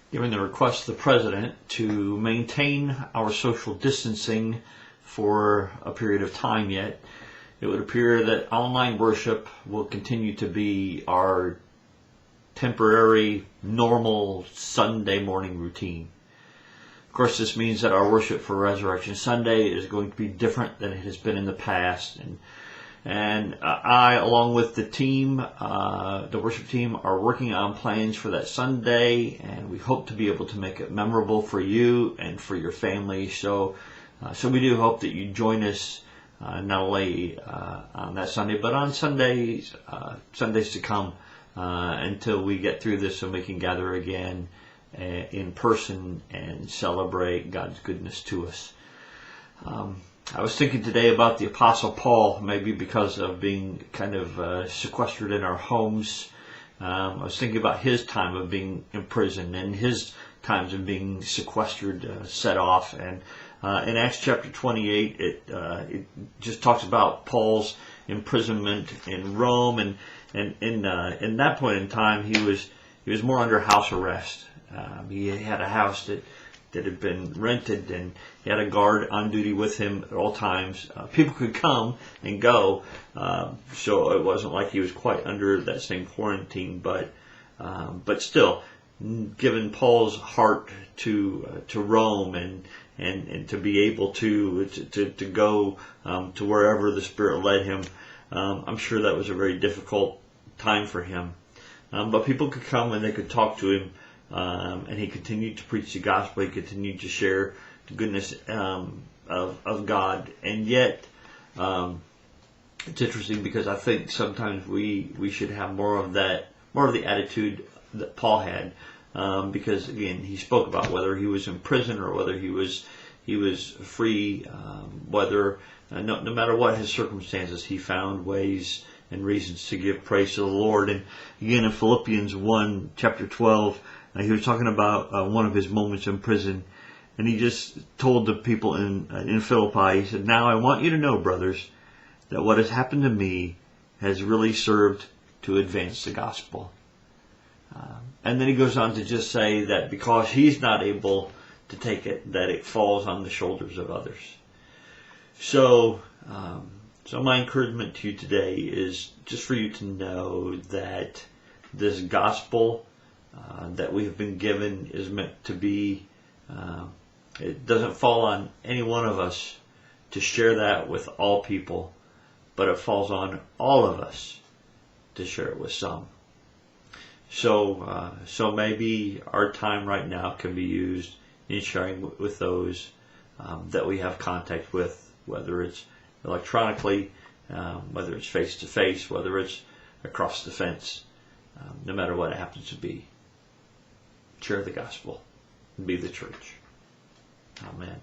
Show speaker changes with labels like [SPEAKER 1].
[SPEAKER 1] Given the request of the President to maintain our social distancing for a period of time yet, it would appear that online worship will continue to be our temporary, normal Sunday morning routine. Of course, this means that our worship for Resurrection Sunday is going to be different than it has been in the past. And I, along with the team, the worship team, are working on plans for that Sunday, and we hope to be able to make it memorable for you and for your family. So we do hope that you join us not only on that Sunday, but on Sundays to come until we get through this, and we can gather again in person and celebrate God's goodness to us. I was thinking today about the Apostle Paul, maybe because of being kind of sequestered in our homes. I was thinking about his time of being imprisoned and his times of being sequestered, set off. And in Acts chapter 28, it just talks about Paul's imprisonment in Rome, and in that point in time, he was more under house arrest. He had a house that had been rented, and he had a guard on duty with him at all times. People could come and go, so it wasn't like he was quite under that same quarantine. But still, given Paul's heart to Rome and to be able to go to wherever the Spirit led him, I'm sure that was a very difficult time for him. But people could come and they could talk to him. And he continued to preach the gospel. He continued to share the goodness of God. And yet, it's interesting because I think sometimes we should have more of the attitude that Paul had. Because again, he spoke about whether he was in prison or whether he was free, whether no matter what his circumstances, he found ways and reasons to give praise to the Lord. And again, in Philippians 1, chapter 12, he was talking about one of his moments in prison, and he just told the people in Philippi, he said, "Now I want you to know, brothers, that what has happened to me has really served to advance the gospel." And then he goes on to just say that because he's not able to take it, that it falls on the shoulders of others. So my encouragement to you today is just for you to know that this gospel that we have been given is meant to be, it doesn't fall on any one of us to share that with all people, but it falls on all of us to share it with some. So maybe our time right now can be used in sharing with those that we have contact with, whether it's electronically, whether it's face to face, whether it's across the fence, no matter what it happens to be. Share the gospel and be the church. Amen.